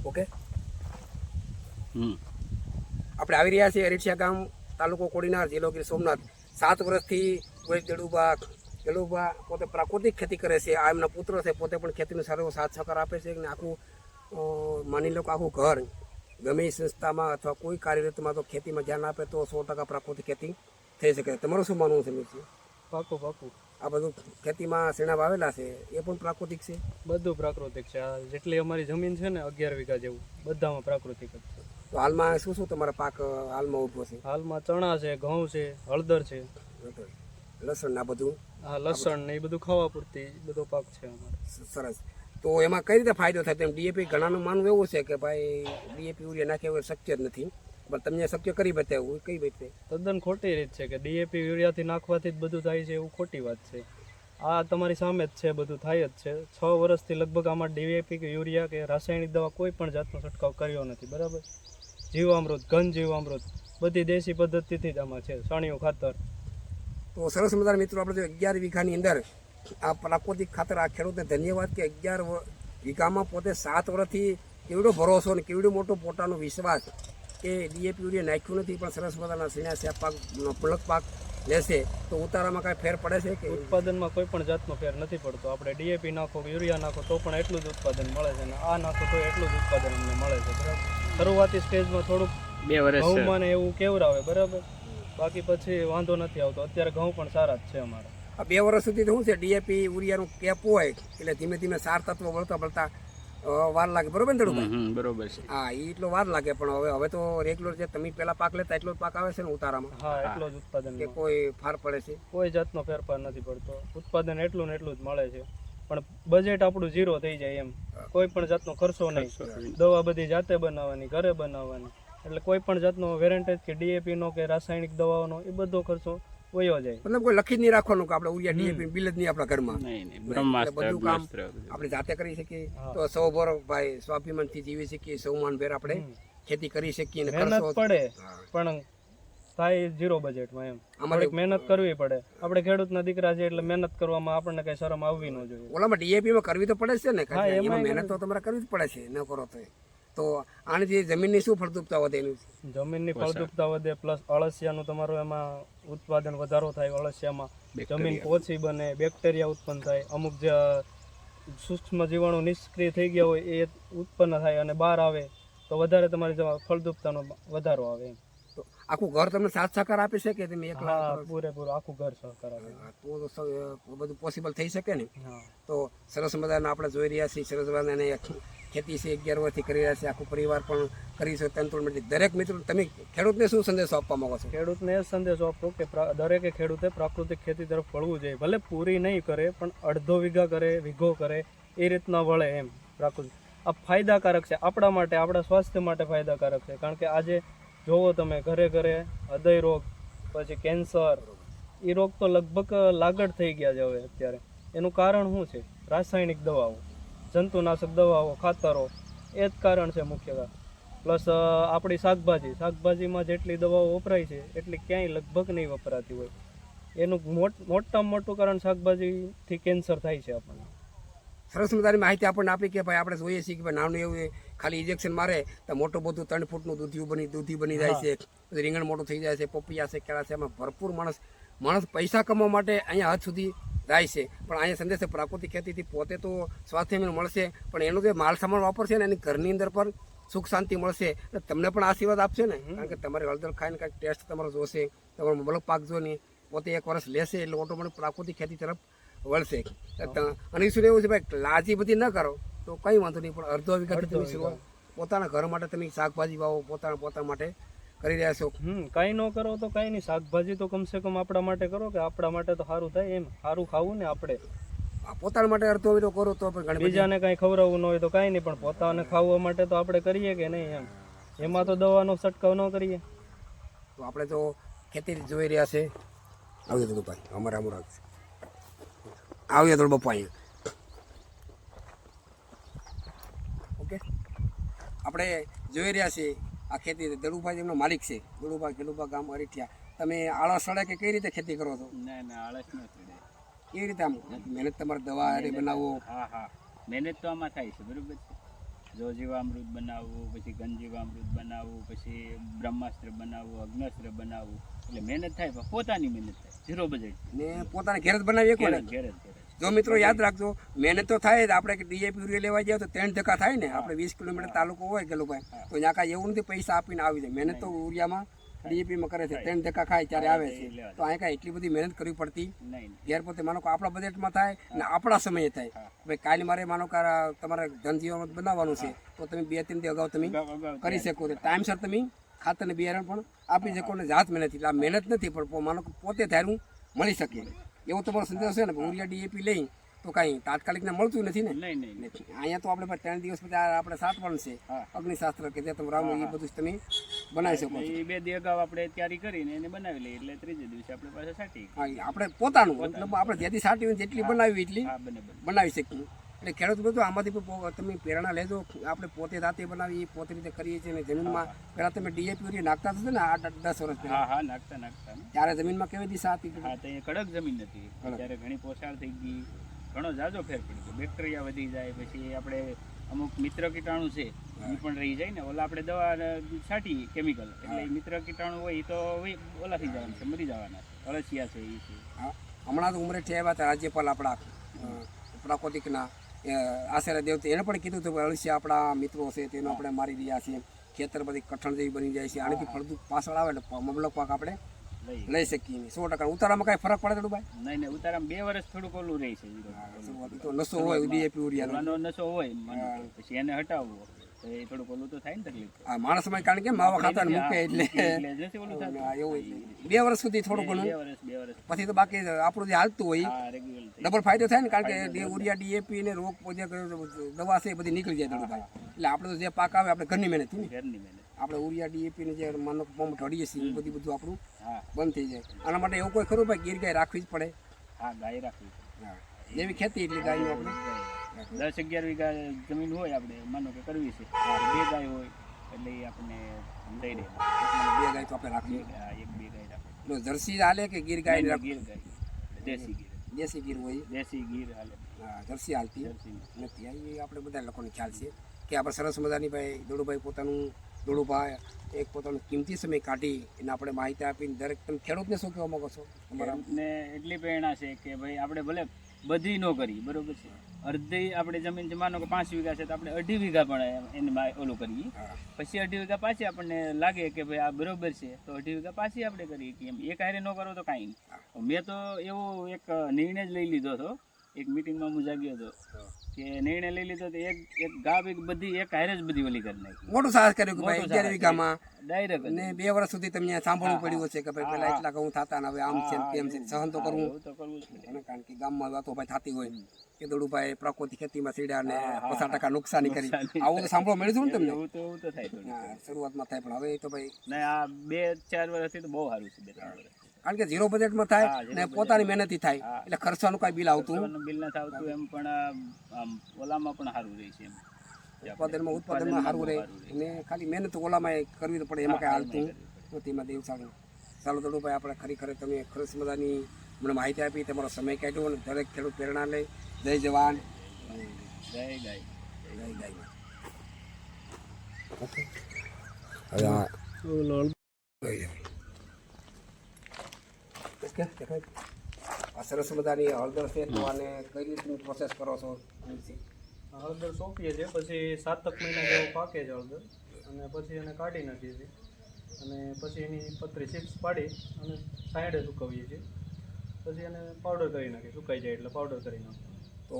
Okay. આપણે આવી રહ્યા છીએ અરીઠિયા ગામ, તાલુકો કોડીનાર, જિલ્લો ગીર સોમનાથ. 7 વર્ષથી કોઈ ખેડૂબા પોતે પ્રાકૃતિક ખેતી કરે છે. આ એમના પુત્ર છે, પોતે પણ ખેતીનો સારો સાથ સહકાર આપે છે. અને આખું માની લો કે આખું ઘર ગમે એ સંસ્થામાં અથવા કોઈ કાર્યરતમાં તો ખેતીમાં ધ્યાન આપે તો 100% પ્રાકૃતિક ખેતી થઈ શકે. તમારું શું માનવું છે મિત્ર? પાકું પાકું. આ બધું ખેતીમાં શેણા વાવેલા છે એ પણ પ્રાકૃતિક છે? બધું પ્રાકૃતિક છે. આ જેટલી અમારી જમીન છે ને 11 વીઘા જેવું, બધામાં પ્રાકૃતિક જ છે. તો હાલમાં શું શું તમારા પાક હાલમાં ઉભો છે? હાલમાં ચણા છે, ઘઉં છે, હળદર છે, લસણ ના બધું? હા, લસણ ને એ બધું ખાવા પૂરતી બધો પાક છે અમારે. સરસ. તો એમાં કઈ રીતે ફાયદો થાય? તેમ ડીએપી ઘણાનું માનવું એવું છે કે ભાઈ ડીએપી યુરિયા નાખે એવું શક્ય જ નથી, પણ તમને શક્ય કરી બતાવ્યું, કઈ રીતે? તદ્દન ખોટી રીત છે કે ડીએપી યુરિયાથી નાખવાથી જ બધું થાય છે, એવું ખોટી વાત છે. આ તમારી સામે જ છે, બધું થાય જ છે. 6 વર્ષથી લગભગ આમાં ડીએપી કે યુરિયા કે રાસાયણિક દવા કોઈ પણ જાતનો છંટકાવ કર્યો નથી, બરાબર? જીવામૃત, ઘન જીવામૃત બધી દેશી પદ્ધતિથી જ આમાં છે, છાણિયું ખાતર. તો સરસ મજાના મિત્રો, આપણે જો 11 વીઘાની અંદર આ પ્રાકૃતિક ખાતર, આ ખેડૂતને ધન્યવાદ કે 11 વીઘામાં પોતે 7 વર્ષથી કેવડો ભરોસો ને કેવડો મોટો પોતાનો વિશ્વાસ કે ડીએપી યુરિયા નાખ્યું નથી, પણ સરસ મજાના સીણા સ્યાપ પાક, પલક પાક લેશે તો ઉતારામાં કાંઈ ફેર પડે છે કે? ઉત્પાદનમાં કોઈ પણ જાતનો ફેર નથી પડતો. આપણે ડીએપી નાખો, યુરિયા નાખો તો પણ એટલું જ ઉત્પાદન મળે છે, અને આ નાખો તો એટલું જ ઉત્પાદન અમને મળે છે, બરાબર? શરૂઆતી સ્ટેજમાં થોડુંક 2 વર્ષ ઘઉંમાં ને એવું કેવરાવે, બરાબર, બાકી પછી વાંધો નથી આવતો. અત્યારે ઘઉં પણ સારા જ છે અમારે. આ 2 વર્ષ સુધી શું છે, ડીએપી યુરિયાનું કેપ હોય એટલે ધીમે ધીમે 4 તત્વો વળતા વાર લાગે, બરોબર ને ધડુભાઈ? બરોબર છે. હા, એ એટલો વાર લાગે, પણ હવે તો રેગ્યુલર જે તમે પેલા પાક લેતા એટલો જ પાક આવે છે ને ઉતારામાં? હા, એટલો જ ઉત્પાદન. કે કોઈ ફાર પડે છે? કોઈ જાતનો ફેરફાર નથી પડતો. ઉત્પાદન એટલું ને એટલું જ મળે છે, પણ બજેટ આપણું 0 થઈ જાય એમ. કોઈ પણ જાતનો ખર્ચો નહીં, દવા બધી જાતે બનાવવાની, ઘરે બનાવવાની, એટલે કોઈ પણ જાતનો વેરેન્ટેજ કે ડીએપી નો કે રાસાયણિક દવાઓનો એ બધો ખર્ચો વયો જાય. મતલબ કોઈ લખી જ નહીં રાખવાનું કે આપણે ઉરિયા ડીએપી બિલ જ નહીં આપણા ઘરમાં, બધું કામ આપણે જાતે કરી શકીએ. તો સૌભર ભાઈ સ્વાભિમાનથી જીવી શકીએ, સૌમાન ભેર આપણે ખેતી કરી શકીએ. મહેનત પડે પણ થાય 0 બજેટમાં એમ. અમારે મહેનત કરવી પડે. આપણે ખેડૂતના દીકરા છે એટલે મહેનત કરવામાં આપણને કઈ શરમ આવવી ન જોઈએ. ઓલામાં ડીએપી માં કરવી તો પડે છે ને, એમાં મહેનત તો તમારે કરવી જ પડે છે, ન કરો તો આનાથી જમીનની શું ફળદ્રુપતા વધે? એનું જમીનની ફળદ્રુપતા વધે, પ્લસ અળસિયાનું તમારું એમાં ઉત્પાદન વધારો થાય. અળસિયામાં જમીન ઓછી બને, બેક્ટેરિયા ઉત્પન્ન થાય, અમુક જે સૂક્ષ્મ જીવાણુ નિષ્ક્રિય થઈ ગયા હોય એ ઉત્પન્ન થાય અને બહાર આવે તો વધારે તમારી ફળદ્રુપતાનો વધારો આવે એમ. તો આખું ઘર તમને સાથ સહકાર આપે છે કે તમે એકલા? હા, પૂરેપૂરું આખું ઘર સહકાર આપે. તો બધું પોસિબલ થઈ શકે ને? તો સરસ મજાના આપણે જોઈ રહ્યા છીએ, સરસ મજાના ખેતી છે 11 વર્ષથી કરી રહ્યા છે, આખું પરિવાર પણ કરી છે. તંતુર દરેક મિત્રો, તમે ખેડૂતને શું સંદેશો આપવા માંગો છો? ખેડૂતને એ સંદેશો આપો કે દરેકે ખેડૂતે પ્રાકૃતિક ખેતી તરફ વળવું જોઈએ. ભલે પૂરી નહીં કરે પણ અડધો વીઘા કરે, વીઘો કરે, એ રીતના વળે એમ. પ્રાકૃતિક આ ફાયદાકારક છે આપણા માટે, આપણા સ્વાસ્થ્ય માટે ફાયદાકારક છે. કારણ કે આજે જોવો તમે ઘરે ઘરે હૃદય રોગ, પછી કેન્સર, એ રોગ તો લગભગ લાગડ થઈ ગયા છે હવે અત્યારે. એનું કારણ શું છે? રાસાયણિક દવાઓ, જંતુનાશક દવાઓ, ખાતરો, એ જ કારણ છે મુખ્ય. પ્લસ આપણી શાકભાજીમાં જેટલી દવાઓ વપરાય છે એટલી ક્યાંય લગભગ નહીં વપરાતી હોય. એનું મોટામાં મોટું કારણ શાકભાજીથી કેન્સર થાય છે આપણને. સરસ મજાની માહિતી આપણને આપી કે ભાઈ આપણે જોઈએ છીએ કે ભાઈ નાનું એવું ખાલી ઇન્જેક્શન મારે તો મોટું બધું 3 ફૂટનું દૂધી બની જાય છે, પછી રીંગણ મોટું થઈ જાય છે, પપૈયા છે, કેળા છે. એમાં ભરપૂર માણસ પૈસા કમાવા માટે અહીંયા હદ સુધી જાય છે, પણ અહીંયા સંદેશ પ્રાકૃતિક ખેતીથી પોતે તો સ્વાસ્થ્ય મળશે, પણ એનો જે માલ સામાન વાપરશે ને એની ઘરની અંદર પણ સુખ શાંતિ મળશે. તમને પણ આશીર્વાદ આપશે ને, કારણ કે તમારે હળદર ખાઈને કાંઈક ટેસ્ટ તમારો જોશે, તમારો મલક પાક જોઈને પોતે 1 વર્ષ લેશે એટલે ઓટોમેટિક પ્રાકૃતિક ખેતી તરફ વળશે. અને શું એવું છે ભાઈ, લાજી બધી ન કરો તો કંઈ વાંધો નહીં, પણ અડધો વીઘાથી તમે શરૂઆત પોતાના ઘર માટે તમે શાકભાજી વાવો, પોતા માટે કરી રહ્યા છો. કંઈ ન કરો તો કંઈ નહીં, શાકભાજી તો કમસે કમ આપણા માટે કરો કે આપણા માટે તો સારું થાય એમ. સારું ખાવું ને આપણે પોતાના માટે અડધો વીઘો કરો તો પણ બીજાને કાંઈ ખવડાવવું ન હોય તો કાંઈ નહીં, પણ પોતાને ખાવા માટે તો આપણે કરીએ કે નહીં એમ. એમાં તો દવાનો છંટકાવ ન કરીએ તો આપણે તો ખેતી જોઈ રહ્યા છે. આવી જતું ભાઈ અમારે આમ રાખશે, આવી થોડું બપા અહીંયા. ઓકે, આપણે જોઈ રહ્યા છીએ આ ખેતી. દડુભાઈ એમનો માલિક છે, દડુભા ગામ અરીઠિયા. તમે આળસ સડે કે કઈ રીતે ખેતી કરો છો? ના આળસ ન ચડે. કેવી રીતે આમ મહેનત તમારે દવા બનાવો? હા મહેનત તો આમાં થાય છે, બરોબર છે. જો જીવામૃત બનાવવું, પછી ઘન જીવામૃત બનાવવું, પછી બ્રહ્માસ્ત્ર બનાવવું, અગ્નાસ્ત્ર બનાવવું, એટલે મહેનત થાય પણ પોતાની મહેનત થાય, ઝીરો બજેટ. ને પોતાને ઘેર જ બનાવીએ કોને. ઘેર જ. જો મિત્રો યાદ રાખજો, મહેનત તો થાય જ. આપણે ડીએપી યુરિયા લેવા જાવ તો 3 ધક્કા થાય ને. આપણે 20 કિલોમીટર તાલુકો હોય ગેલુભાઈ, તો ત્યાં કાંઈ એવું નથી પૈસા આપીને આવી જાય. મહેનત તો યુરિયામાં ડીએપીમાં કરે છે, 3 ધક્કા ખાય ત્યારે આવે છે. તો અહીંયા કાંઈ એટલી બધી મહેનત કરવી પડતી નહીં. ઘેર પોતે માનો કે આપણા બજેટમાં થાય ને આપણા સમયે થાય. ભાઈ કાલે મારે માનો કે તમારે ધનજીવન બનાવવાનું છે તો તમે 2-3 દી અગાઉ તમે કરી શકો છો. ટાઈમસર તમે ખાતર ને બિયારણ પણ આપી શકો ને જાત મહેનત. એટલે આ મહેનત નથી પણ માનો કે પોતે ધાર્યું મળી શકે એવો તમારો સંદેશ છે ને. યુરિયા ડીએપી લઈ તો કાંઈ તાત્કાલિક ને મળતું નથી ને. નહીં. અહીંયા તો આપણે 3 દિવસ પછી આપણે સાતવણ છે અગ્નિશાસ્ત્ર કે જે તમે રામ એ બધું જ તમે બનાવી શકો છો. એ 2 દી અગાઉ આપણે તૈયારી કરીને એને બનાવી લઈએ એટલે ત્રીજે દિવસે આપણે પાસે સાટી. હા, આપણે પોતાનું મતલબ આપણે જેથી સાટી હોય જેટલી બનાવી એટલી હા, બને. બનાવી શકીએ. એટલે ખેડૂત બધું આમાંથી પણ તમે પ્રેરણા લેજો. આપણે પોતે જાતે બનાવી પોતે રીતે કરીએ છીએ. અને જમીનમાં પહેલાં તમે ડીએપી યુરિયા નાખતા થશે ને 8-10 વર્ષ પહેલાં, હા, નાખતા. ત્યારે જમીનમાં કેવી દિશા હતી? હા, તો એ કડક જમીન હતી. ત્યારે ઘણી પોષાણ થઈ ગઈ, ઘણો જાજો ફેર પડી ગયો. બેક્ટેરિયા વધી જાય, પછી આપણે અમુક મિત્ર કીટાણુ છે એ પણ રહી જાય ને. ઓલા આપણે દવા છાંટી કેમિકલ, એટલે મિત્ર કીટાણુ હોય એ તો ઓલા થઈ જવાના છે, મરી જવાના છે. અળસિયા છે એ છે. હમણાં તો ઉમરેઠી આવ્યા હતા રાજ્યપાલ આપણા પ્રાકૃતિકના આચાર્ય દેવતે, એને પણ કીધું હતું કે અળસિયા આપણા મિત્રો છે તેનો આપણે મારી રહ્યા છીએ. ખેતર બધી કઠણ જેવી બની જાય છે. આનાથી ફળદુ પાછળ આવે એટલે મબલક પાક આપણે લઈ શકીએ. 100% ઉતારામાં કાંઈ ફરક પડે તો ભાઈ? નહીં, ઉતારામાં 2 વર્ષ થોડુંક ઓલું રહે છે. તો નસો હોય ડીએપી યુરિયાનો નસો હોય, પછી એને હટાવવો તો એ થોડુંક ઓલું તો થાય ને તકલીફ. આ માણસમાં કારણ કે માવા ખાતર મૂકે એટલે ઓલું થાય. એવું 2 વર્ષ સુધી થોડું ઘણું, 2 વર્ષ પછી તો બાકી આપણું જે હાલતું હોય રેગ્યુલર ડબલ ફાયદો થાય ને. કારણ કે યુરિયા ડીએપી ને રોગ જે દવા છે એ બધી નીકળી જાય થોડું ભાઈ. એટલે આપણે તો જે પાક આવે આપણે ઘરની મહેનત ને. ઘરની મહેનત. આપણે યુરિયા ડીએપી ને જે માનો પંપ ઢળીએ છીએ એ બધું આપણું હા, બંધ થઈ જાય. આના માટે એવું કોઈ ખરું ભાઈ ગીર ગાય રાખવી જ પડે? હા, ગાય રાખવી. હા, જેવી ખેતી એટલી ગાયનું આપણે 10-11 વીઘા જમીન હોય આપણે માનો કે કરવી છે, 2 ગાય હોય એટલે એ આપણને દઈ દે. 2 ગાય તો આપણે રાખીએ. 1-2 ગાય રાખે. તો જર્સી હાલે કે ગીર ગાય? ગીર ગાય, દેશી ગીર. દેશી ગીર હોય, દેશી ગીર હાલે. હા, જર્સી હાલતી જર્સી નથી. એ આપણે બધા લોકોને ખ્યાલ છે કે આપણે સરસ મજાની ભાઈ દોડુભાઈ પોતાનું દોડુભાઈ એક પોતાનો કિંમતી સમય કાઢી એને આપણે માહિતી આપીને દરેક તમે ખેડૂતને શું કહેવા માંગો છો? તમારા ને એટલી પ્રેરણા છે કે ભાઈ આપણે ભલે બધી ન કરી, બરોબર છે, અડધી આપણે જમીન છે માનો કે 5 વીઘા છે તો આપણે 2.5 વીઘા પણ એને ઓલું કરીએ. પછી 2.5 વીઘા પાછી આપણને લાગે કે ભાઈ આ બરોબર છે તો 2.5 વીઘા પાછી આપણે કરીએ કે એમ. એક હારે ન કરો તો કાંઈ નહીં. મેં તો એવો એક નિર્ણય જ લઈ લીધો હતો. એક મિટિંગમાં હું જાગ્યો હતો કે નિર્ણય લઈ લીધો તો એક ગાવ એક બધી એક હારે જ બધી ઓલી કરી નાખી. મોટું સાહસ કર્યું કે ભાઈ 11 વીઘામાં ડાયરેક્ટ. ને 2 વર્ષ સુધી તમને સાંભળવું પડ્યું છે કે ભાઈ પેલા એટલા ઘઉં થતા ને હવે આમ છે ને તેમ છે. સહન તો કરવું તો કરવું જ પડે. કારણ કે ગામમાં વાતો ભાઈ થતી હોય કે દોડુભાઈ પ્રાકૃતિક ખેતીમાં સીડ્યા ને 50% નુકસાની કરી. આવું તો સાંભળવા મળ્યું છે ને તમને? એવું તો થાય થોડું. હા, શરૂઆતમાં થાય પણ હવે તો ભાઈ ને આ 2-4 વર્ષથી તો બહુ સારું છે. 2-3 વર્ષ કારણ કે 0 બજેટમાં થાય ને પોતાની મહેનતથી થાય એટલે ખર્ચવાનું કાંઈ બિલ આવતું બિલ નથી આવતું. એમ પણ આમ ઓલામાં પણ સારું રહે છે. એમ ઉત્પાદનમાં સારું રહે અને ખાલી મહેનત ઓલામાં કરવી તો પડે, એમાં કાંઈ હાલતું નથી. એમાં દેવ સારું. ચાલો દોડુભાઈ, આપણે ખરેખર તમે સરસ મજાની મને માહિતી આપી, તમારો સમય કાઢ્યો અને દરેક ખેડૂત પ્રેરણા લે. જય જવાન, જય ગાય. જય ગાય. આ સરસ મજાની હળદર છે તો આને કઈ રીતની પ્રોસેસ કરો છો? હળદર સોંપીએ છીએ, પછી 7 મહિના જેવો પાકે છે હળદર, અને પછી એને કાઢી નાખીએ છીએ અને પછી એની પતરી ચિપ્સ પાડી અને સાઈડે સુકવીએ છીએ. પછી એને પાવડર કરી નાખીએ, સુકાઈ જાય એટલે પાવડર કરી નાખીએ. તો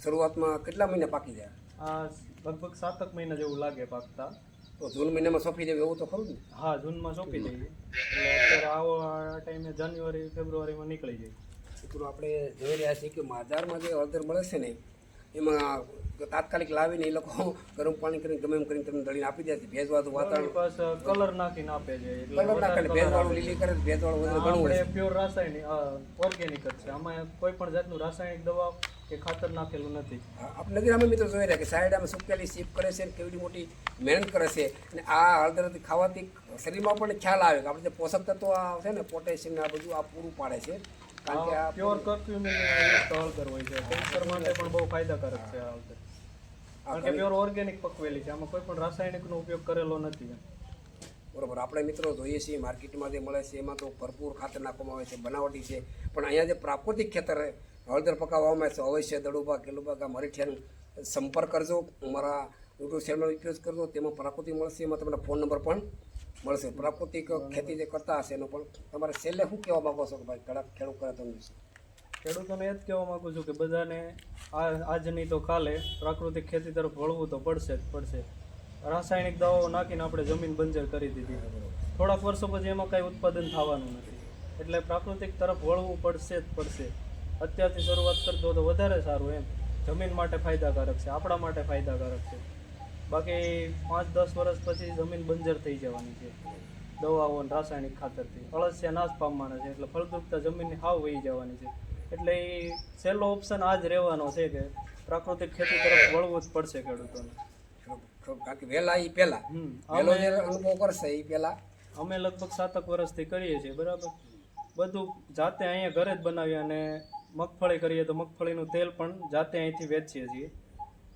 શરૂઆતમાં કેટલા મહિના પાકી જાય? આ લગભગ 7 મહિના જેવું લાગે પાકતા. તો જૂન મહિનામાં સોંપી દેવું એવું તો ખરું ને? હા, જૂનમાં સોંપી દઈએ એટલે અત્યારે આવો આ ટાઈમે જાન્યુઆરી ફેબ્રુઆરીમાં નીકળી જાય. મિત્રો આપણે જોઈ રહ્યા છીએ કે બજારમાં જે હળદર મળે છે ને એમાં તાત્કાલિક લાવીને એ લોકો ગરમ પાણી કરીને ગમે એમ કરીને તમને દળીને આપી દે છે. ભેજવાળું વાતાવરણ બસ કલર નાખીને આપે છે એટલે કલર નાખે, ભેજવાળું લીલી કરે, ભેજવાળું વધારે ઘણું હોય આપણે પ્યોર રાસાયણિક ઓર્ગેનિક જ છે. આમાં કોઈ પણ જાતનું રાસાયણિક દવા કે ખાતર નાખેલું નથી. આપણે નગર અમે મિત્રો જોઈ રહ્યા કે સાઈડ અમે સુકેલી સીપ કરે છે, કેવડી મોટી મહેનત કરે છે. અને આ હળદરથી ખાવાથી શરીરમાં પણ ખ્યાલ આવે કે આપણે જે પોષક તત્વો છે ને પોટેશિયમ આ બધું આ પૂરું પાડે છે. કારણ કે આ પ્યોર કર્ક્યુમિન હળદર હોય છે, કેન્સર માટે પણ બહુ ફાયદાકારક છે આ હળદર. કારણ કે પ્યોર ઓર્ગેનિક પકવેલી છે, આમાં કોઈ પણ રાસાયણિકનો ઉપયોગ કરેલો નથી એમ. બરોબર. આપણે મિત્રો જોઈએ છીએ માર્કેટમાં જે મળે છે એમાં તો ભરપૂર ખાતર નાખવામાં આવે છે, બનાવટી છે, પણ અહીંયા જે પ્રાકૃતિક ખેતર હળદર પકાવવામાં આવે છે, અવશ્ય દડુબા કેલુબા ગામ હરીઠિયાનો સંપર્ક કરજો, અમારા યુટ્યુબ ચેનલનો ઉપયોગ કરજો, તેમાં પ્રાકૃતિક મળશે, એમાં તમને ફોન નંબર પણ મળશે. પ્રાકૃતિક ખેતી જે કરતા હશે એનો પણ તમારે છેલ્લે શું કહેવા માગો છો કે ભાઈ ખેડૂત કરે તમને? ખેડૂતોને એ જ કહેવા માગું છું કે બધાને આજ નહીં તો કાલે પ્રાકૃતિક ખેતી તરફ વળવું તો પડશે જ પડશે. રાસાયણિક દવાઓ નાખીને આપણે જમીન બંજર કરી દીધી, થોડાક વર્ષો પછી એમાં કાંઈ ઉત્પાદન થવાનું નથી, એટલે પ્રાકૃતિક તરફ વળવું પડશે જ પડશે. અત્યારથી શરૂઆત કરતો તો વધારે સારું એમ. જમીન માટે ફાયદાકારક છે, આપણા માટે ફાયદાકારક છે. બાકી 5-10 વર્ષ પછી જમીન બંજર થઈ જવાની છે દવાઓ અને રાસાયણિક ખાતરથી. અળસિયા નાશ પામવાના છે, એટલે ફળદ્રુપતા જમીનની હાવ વહી જવાની છે. એટલે એ છેલ્લો ઓપ્શન આ જ રહેવાનો છે કે પ્રાકૃતિક ખેતી તરફ વળવું જ પડશે ખેડૂતોને. કારણ કે વહેલા એ પહેલા વહેલો જે અનુભવ કરશે એ પહેલા અમે લગભગ 7 વર્ષથી કરીએ છીએ, બરાબર. બધું જાતે અહીંયા ઘરે જ બનાવીએ, અને મગફળી કરીએ તો મગફળીનું તેલ પણ જાતે અહીંથી વેચીએ છીએ,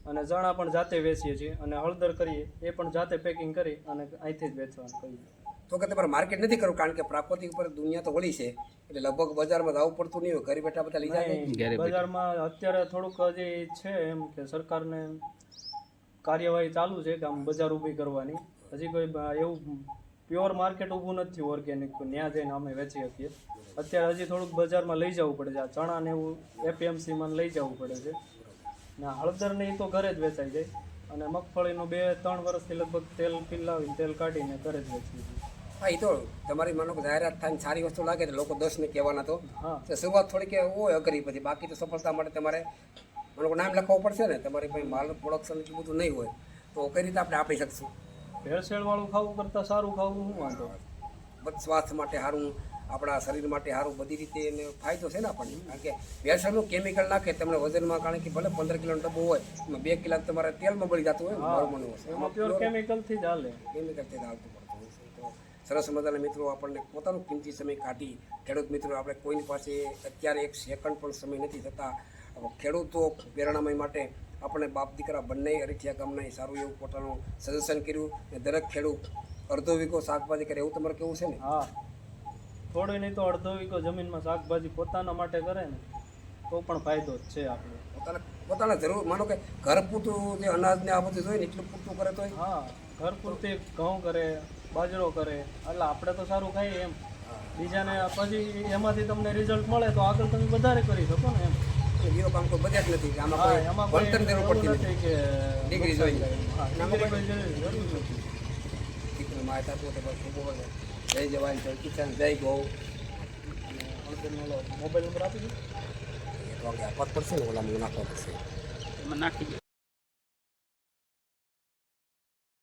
અને ચણા પણ જાતે વેચીએ છીએ, અને હળદર કરીએ એ પણ જાતે પેકિંગ કરી અને અહીંથી જ વેચવાનું કરીએ. તો કે તમારે માર્કેટ નથી કરવું, કારણ કે પ્રાકૃતિક ઉપર દુનિયા તો વળી છે, એટલે લગભગ બજારમાં જવું પડતું નહીં હોય, ઘરે બેઠા બધા લઈ જાય. નહીં, બજારમાં અત્યારે થોડુંક હજી છે એમ કે સરકારને કાર્યવાહી ચાલુ છે કે આમ બજાર ઊભી કરવાની. હજી કોઈ એવું પ્યોર માર્કેટ ઊભું નથી ઓર્ગેનિક, ત્યાં જઈને અમે વેચી શકીએ. અત્યારે હજી થોડુંક બજારમાં લઈ જવું પડે છે, આ ચણા ને એવું એપીએમસીમાં લઈ જવું પડે છે. ને હળદર ને એ તો ઘરે જ વેચાઈ જાય, અને મગફળીનું 2-3 વર્ષથી લગભગ તેલ પીલાવીને તેલ કાઢીને ઘરે જ વેચીએ છીએ. હા, એ તો તમારી માનો કે જાહેરાત થાય ને સારી વસ્તુ લાગે તો લોકો 10 ને કહેવાના તો હા, શરૂઆત થોડીક હોય અઘરી, પછી બાકી તો સફળતા માટે તમારે માનો કે નામ લખાવવું પડશે ને. તમારી પાસે માલ પ્રોડક્શન એટલું બધું નહીં હોય તો કઈ રીતે આપણે આપી શકશું? ભેળસેળવાળું ખાવું કરતાં સારું ખાવું શું વાંધો? બધ સ્વાસ્થ્ય માટે સારું, આપણા શરીર માટે સારું, બધી રીતે એને ફાયદો છે ને આપણને. કારણ કે ભેળસેળનું કેમિકલ નાખે તમને વજનમાં, કારણ કે ભલે 15 કિલોનો ડબ્બો હોય એમાં 2 કિલો તમારે તેલમાં બળી જતું હોય, મારું માનવું છે એમાં પ્યોર કેમિકલથી જ હાલે. કેમિકલથી હાલતું પડતું હોય છે. તો સરસ મજાના મિત્રો આપણને પોતાનો કિંમતી સમય કાઢી, ખેડૂત મિત્રો આપણે કોઈની પાસે અત્યારે 1 સેકન્ડ પણ સમય નથી થતા. ખેડૂતો પ્રેરણામય માટે આપણે બાપ દીકરા બંને હરીઠિયા ગામના સારું એવું પોતાનું સજેશન કર્યું, ને દરેક ખેડૂત અડધો વીઘો શાકભાજી કરે એવું તમારે કેવું છે ને? હા, થોડું નહીં તો અડધો વીઘો જમીનમાં શાકભાજી પોતાના માટે કરે ને તો પણ ફાયદો જ છે આપણે. પોતાના જરૂર, માનો કે ઘર પૂરતું જે અનાજને આ બધું જોઈએ ને એટલું પૂરતું કરે તો હા, ઘર પૂરતી ઘઉં કરે, બાજરો કરે, એટલે આપણે તો સારું ખાઈએ એમ. બીજાને પછી એમાંથી તમને રિઝલ્ટ મળે તો આગળ તમે વધારે કરી શકો ને એમ. બીજો કામ કોઈ બજેટ નથી કે આમાં હા, કોઈ એમાં કોઈ ભણતર જરૂર એવું પડતી નથી કે ડિગ્રી જોઈએ. હા, ડિગ્રી કોઈ જરૂર નથી. દીકરી માતા તો બસ ખૂબ હોય. જય જવાન, જય કિસાન, જય ગૌ. મોબાઈલ નંબર આપી દો. એ તો આગળ આપવા જ પડશે ને, ઓલામાં નાખવા પડશે. એમાં નાખી દો.